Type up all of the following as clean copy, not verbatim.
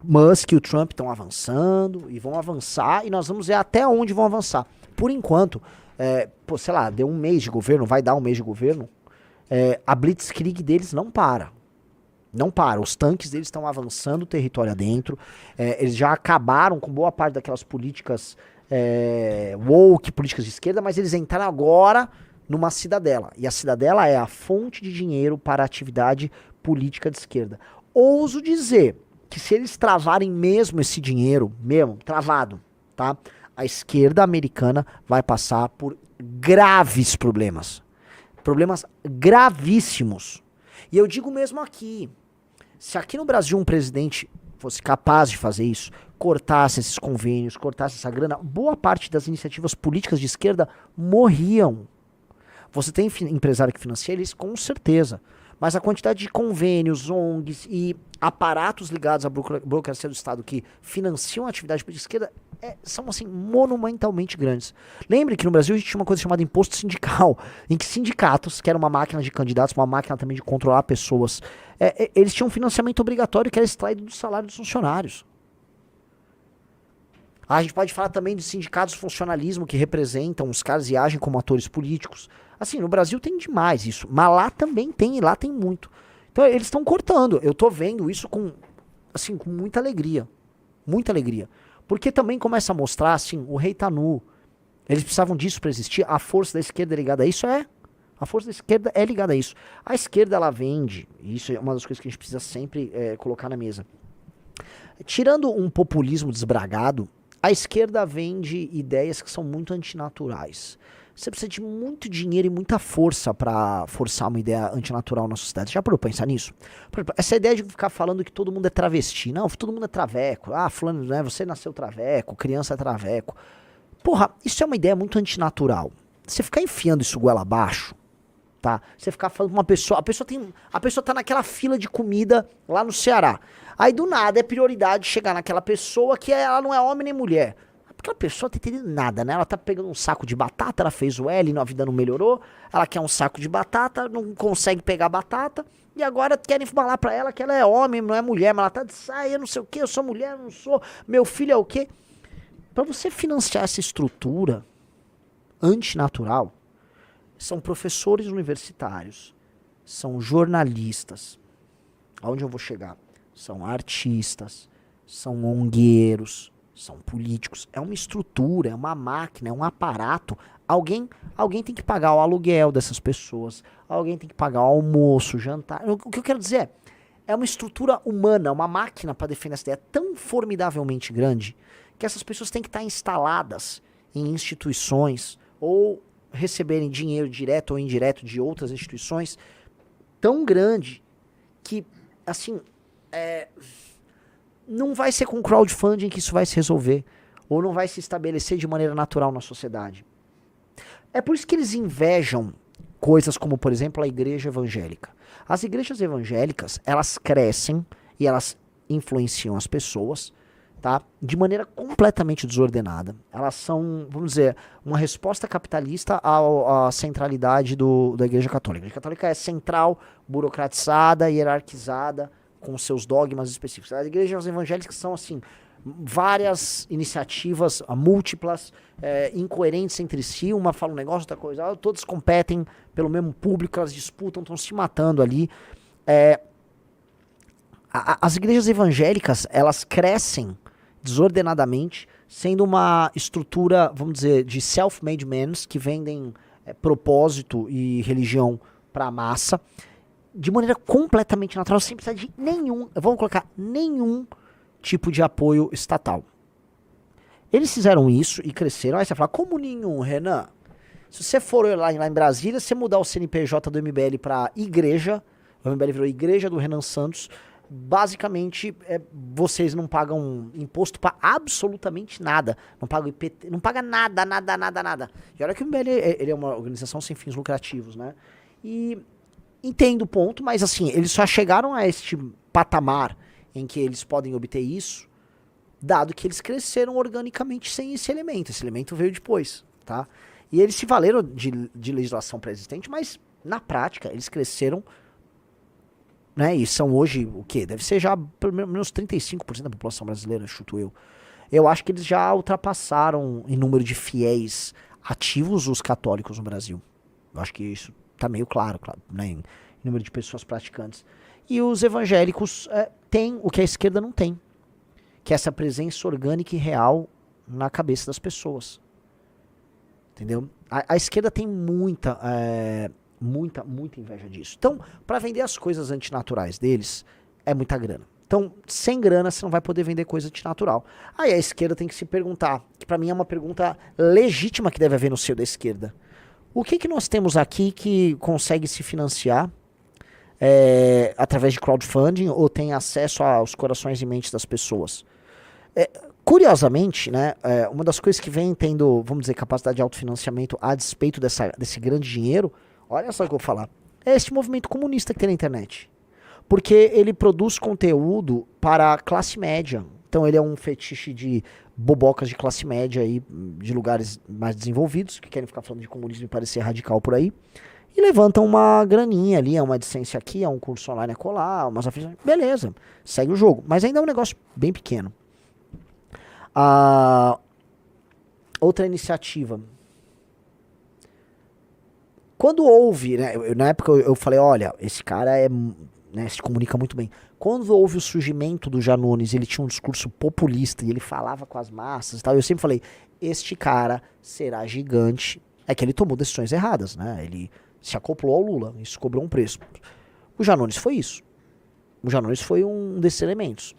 Musk e o Trump estão avançando e vão avançar e nós vamos ver até onde vão avançar. Por enquanto, sei lá, deu um mês de governo, vai dar um mês de governo, a blitzkrieg deles não para. Não para. Os tanques deles estão avançando o território adentro. Eles já acabaram com boa parte daquelas políticas woke, políticas de esquerda, mas eles entraram agora numa cidadela. E a cidadela é a fonte de dinheiro para a atividade política de esquerda. Ouso dizer que se eles travarem mesmo esse dinheiro, mesmo, travado, tá? A esquerda americana vai passar por graves problemas. Problemas gravíssimos. E eu digo mesmo aqui, se aqui no Brasil um presidente fosse capaz de fazer isso, cortasse esses convênios, cortasse essa grana, boa parte das iniciativas políticas de esquerda morriam. Você tem empresário que financia eles, com certeza. Mas a quantidade de convênios, ONGs e aparatos ligados à burocracia do Estado que financiam a atividade política de esquerda são, assim, monumentalmente grandes. Lembre que no Brasil a gente tinha uma coisa chamada imposto sindical, em que sindicatos, que era uma máquina de candidatos, uma máquina também de controlar pessoas, eles tinham um financiamento obrigatório que era extraído do salário dos funcionários. A gente pode falar também de sindicatos de funcionalismo que representam os caras e agem como atores políticos. Assim, no Brasil tem demais isso, mas lá também tem, e lá tem muito. Então eles estão cortando. Eu tô vendo isso com muita alegria. Muita alegria. Porque também começa a mostrar, assim, o rei tá nu. Eles precisavam disso para existir. A força da esquerda é ligada a isso? A força da esquerda é ligada a isso. A esquerda, ela vende, e isso é uma das coisas que a gente precisa sempre colocar na mesa. Tirando um populismo desbragado, a esquerda vende ideias que são muito antinaturais. Você precisa de muito dinheiro e muita força para forçar uma ideia antinatural na sociedade. Já parou pra pensar nisso? Por exemplo, essa ideia de ficar falando que todo mundo é travesti. Não, todo mundo é traveco. Ah, fulano, né, você nasceu traveco, criança é traveco. Porra, isso é uma ideia muito antinatural. Você ficar enfiando isso goela abaixo, tá? Você ficar falando com uma pessoa, a pessoa tá naquela fila de comida lá no Ceará. Aí do nada é prioridade chegar naquela pessoa que ela não é homem nem mulher. Porque a pessoa não tá entendendo nada, né? Ela tá pegando um saco de batata, ela fez o L, a vida não melhorou. Ela quer um saco de batata, não consegue pegar batata. E agora querem falar pra ela que ela é homem, não é mulher. Mas ela tá dizendo, eu não sei o que, eu sou mulher, eu não sou. Meu filho é o quê? Pra você financiar essa estrutura antinatural, são professores universitários, são jornalistas. Aonde eu vou chegar? São artistas, são ongueiros, são políticos. É uma estrutura, é uma máquina, é um aparato. Alguém tem que pagar o aluguel dessas pessoas. Alguém tem que pagar o almoço, o jantar. O que eu quero dizer é uma estrutura humana, uma máquina para defender essa ideia tão formidavelmente grande que essas pessoas têm que estar instaladas em instituições ou receberem dinheiro direto ou indireto de outras instituições tão grande que, assim, não vai ser com crowdfunding que isso vai se resolver, ou não vai se estabelecer de maneira natural na sociedade. É por isso que eles invejam coisas como, por exemplo, a igreja evangélica. As igrejas evangélicas, elas crescem e elas influenciam as pessoas, tá? De maneira completamente desordenada. Elas são, vamos dizer, uma resposta capitalista à centralidade da Igreja Católica. A Igreja Católica é central, burocratizada, hierarquizada, com seus dogmas específicos. As igrejas evangélicas são, assim, várias iniciativas múltiplas, incoerentes entre si, uma fala um negócio, outra coisa, todas competem pelo mesmo público, elas disputam, estão se matando ali. As igrejas evangélicas, elas crescem desordenadamente, sendo uma estrutura, vamos dizer, de self-made men que vendem propósito e religião para a massa, de maneira completamente natural, sem precisar de nenhum tipo de apoio estatal. Eles fizeram isso e cresceram. Aí você fala, como nenhum, Renan? Se você for lá em Brasília, você mudar o CNPJ do MBL para igreja, o MBL virou Igreja do Renan Santos, basicamente vocês não pagam imposto para absolutamente nada. Não pagam IPT, não paga nada. E olha que o MBL ele é uma organização sem fins lucrativos, né? E entendo o ponto, mas assim, eles só chegaram a este patamar em que eles podem obter isso, dado que eles cresceram organicamente sem esse elemento. Esse elemento veio depois, tá? E eles se valeram de legislação pré-existente, mas na prática eles cresceram né? E são hoje, o quê? Deve ser já pelo menos 35% da população brasileira, chuto eu. Eu acho que eles já ultrapassaram em número de fiéis ativos os católicos no Brasil. Eu acho que isso tá meio claro, né? Em número de pessoas praticantes. E os evangélicos têm o que a esquerda não tem, que é essa presença orgânica e real na cabeça das pessoas. Entendeu? A esquerda tem muita inveja disso. Então, para vender as coisas antinaturais deles, é muita grana. Então, sem grana, você não vai poder vender coisa antinatural. Aí a esquerda tem que se perguntar, que para mim é uma pergunta legítima que deve haver no seio da esquerda. O que nós temos aqui que consegue se financiar através de crowdfunding ou tem acesso aos corações e mentes das pessoas? Curiosamente, né, uma das coisas que vem tendo, vamos dizer, capacidade de autofinanciamento a despeito desse grande dinheiro, olha só o que eu vou falar, é esse movimento comunista que tem na internet. Porque ele produz conteúdo para a classe média. Então ele é um fetiche de bobocas de classe média aí, de lugares mais desenvolvidos, que querem ficar falando de comunismo e parecer radical por aí. E levantam uma graninha ali, é uma AdSense aqui, é um curso online a colar, umas afiliações. Beleza, segue o jogo. Mas ainda é um negócio bem pequeno. Outra iniciativa. Quando houve, né, na época eu falei, olha, esse cara se comunica muito bem. Quando houve o surgimento do Janones, ele tinha um discurso populista e ele falava com as massas e tal, eu sempre falei, este cara será gigante. É que ele tomou decisões erradas, né? Ele se acoplou ao Lula, isso cobrou um preço. O Janones foi isso. O Janones foi um desses elementos.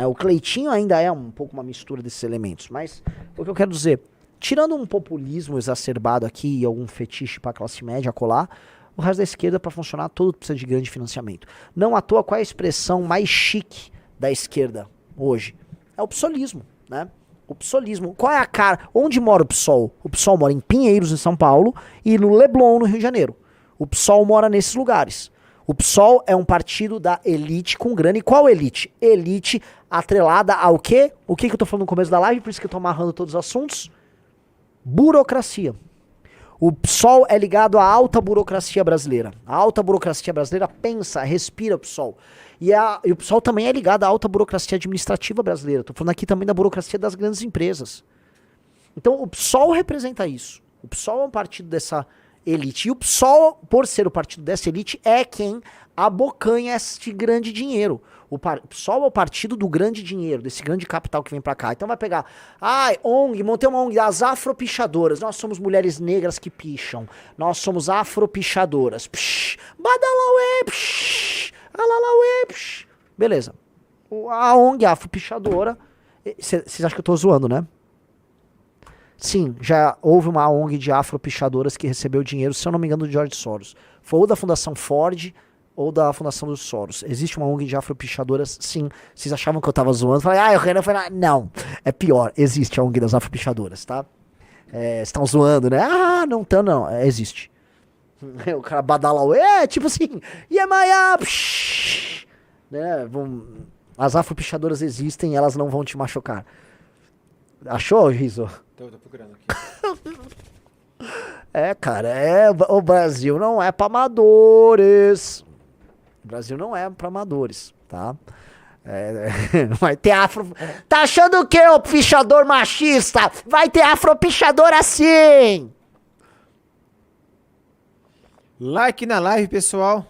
O Cleitinho ainda é um pouco uma mistura desses elementos, mas o que eu quero dizer, tirando um populismo exacerbado aqui e algum fetiche para a classe média colar, o resto da esquerda, para funcionar, todo precisa de grande financiamento. Não à toa, qual é a expressão mais chique da esquerda hoje? É o psolismo, né? O psolismo. Qual é a cara? Onde mora o PSOL? O PSOL mora em Pinheiros, em São Paulo, e no Leblon, no Rio de Janeiro. O PSOL mora nesses lugares. O PSOL é um partido da elite com grana. E qual elite? Elite atrelada ao quê? O que eu tô falando no começo da live, por isso que eu tô amarrando todos os assuntos? Burocracia. O PSOL é ligado à alta burocracia brasileira. A alta burocracia brasileira pensa, respira o PSOL. E o PSOL também é ligado à alta burocracia administrativa brasileira. Estou falando aqui também da burocracia das grandes empresas. Então o PSOL representa isso. O PSOL é um partido dessa elite. E o PSOL, por ser o partido dessa elite, é quem abocanha este grande dinheiro. O PSOL é o partido do grande dinheiro, desse grande capital que vem pra cá. Então vai pegar, ONG, montei uma ONG das afropichadoras. Nós somos mulheres negras que picham. Nós somos afropichadoras. Psh, badalauê, psh, alalauê, psh. Beleza. A ONG afropichadora, vocês acham que eu tô zoando, né? Sim, já houve uma ONG de afropichadoras que recebeu dinheiro, se eu não me engano, do George Soros. Foi ou da Fundação Ford ou da Fundação dos Soros. Existe uma ONG de afropichadoras, sim. Vocês achavam que eu tava zoando? Falei, o Renan foi lá. Não, é pior. Existe a ONG das afropichadoras, tá? Estão zoando, né? Não estão, não. Existe. O cara badala, tipo assim, Yemaya, né? As afropichadoras existem, elas não vão te machucar. Achou, Riso? Tô procurando aqui. Cara, o Brasil não é pra amadores. O Brasil não é pra amadores, tá? Vai ter afro... Tá achando o quê, ô pichador machista? Vai ter afropichador assim! Like na live, pessoal.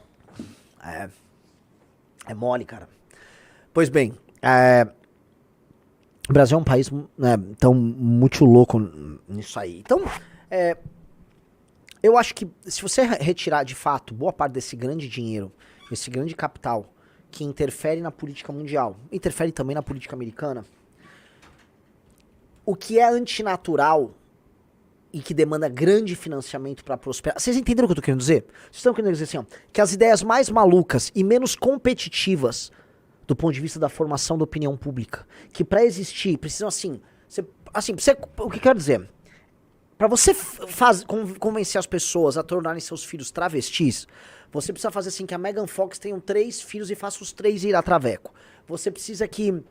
É mole, cara. Pois bem, o Brasil é um país tão muito louco nisso aí. Então, eu acho que se você retirar de fato boa parte desse grande dinheiro, esse grande capital que interfere na política mundial, interfere também na política americana, o que é antinatural e que demanda grande financiamento para prosperar. Vocês entenderam o que eu tô querendo dizer? Vocês estão querendo dizer assim, ó, que as ideias mais malucas e menos competitivas do ponto de vista da formação da opinião pública, que para existir precisam o que eu quero dizer? Para você convencer as pessoas a tornarem seus filhos travestis, você precisa fazer assim que a Megan Fox tenha 3 filhos e faça os 3 ir a traveco. Você precisa que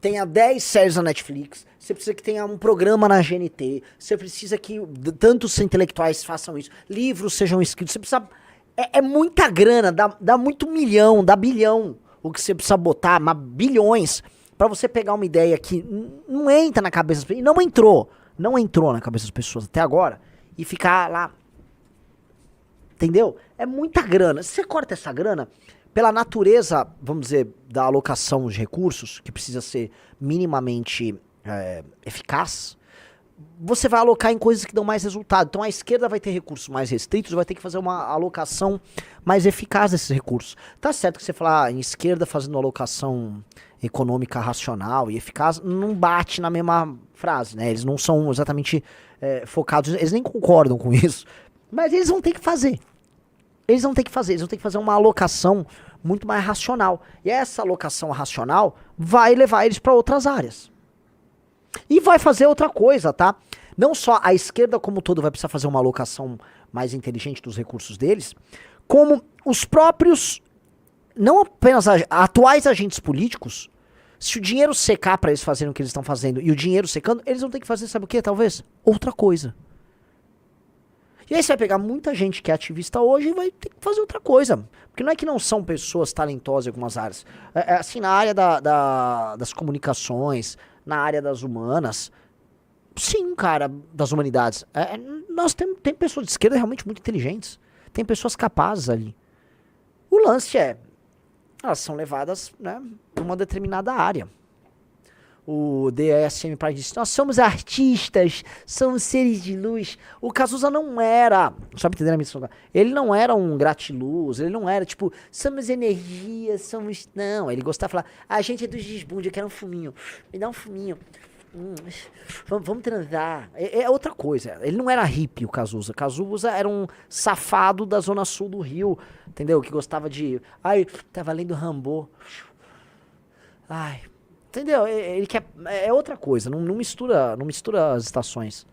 tenha 10 séries na Netflix, você precisa que tenha um programa na GNT, você precisa que tantos intelectuais façam isso, livros sejam escritos, você precisa... É muita grana, dá muito milhão, dá bilhão. O que você precisa botar, mas bilhões, pra você pegar uma ideia que não entra na cabeça das pessoas. E não entrou na cabeça das pessoas até agora. E ficar lá. Entendeu? É muita grana. Se você corta essa grana, pela natureza, vamos dizer, da alocação de recursos, que precisa ser minimamente eficaz, você vai alocar em coisas que dão mais resultado. Então a esquerda vai ter recursos mais restritos, vai ter que fazer uma alocação mais eficaz desses recursos. Tá certo que você falar em esquerda fazendo alocação econômica racional e eficaz, não bate na mesma frase, né? Eles não são exatamente focados, eles nem concordam com isso. Mas eles vão ter que fazer. Eles vão ter que fazer uma alocação muito mais racional. E essa alocação racional vai levar eles para outras áreas. E vai fazer outra coisa, tá? Não só a esquerda como todo vai precisar fazer uma alocação mais inteligente dos recursos deles, como os próprios, não apenas atuais agentes políticos, se o dinheiro secar para eles fazerem o que eles estão fazendo e o dinheiro secando, eles vão ter que fazer, sabe o que? Talvez outra coisa. E aí você vai pegar muita gente que é ativista hoje e vai ter que fazer outra coisa. Porque não é que não são pessoas talentosas em algumas áreas. Assim, na área das comunicações, na área das humanas, sim, cara, das humanidades. Nós tem pessoas de esquerda realmente muito inteligentes. Tem pessoas capazes ali. O lance elas são levadas, né, para uma determinada área. O DSM Pride disse, nós somos artistas, somos seres de luz. O Cazuza não era, só pra entender a missão, ele não era um gratiluz, ele não era tipo, somos energia, somos... Não, ele gostava de falar, a gente é dos desbundes, eu quero um fuminho, me dá um fuminho. Vamos transar. É outra coisa. Ele não era hippie, o Cazuza. Cazuza era um safado da zona sul do Rio, entendeu? Que gostava de... Ai, tava lendo Rambo. Ai... Entendeu? Ele quer. É outra coisa, não mistura as estações.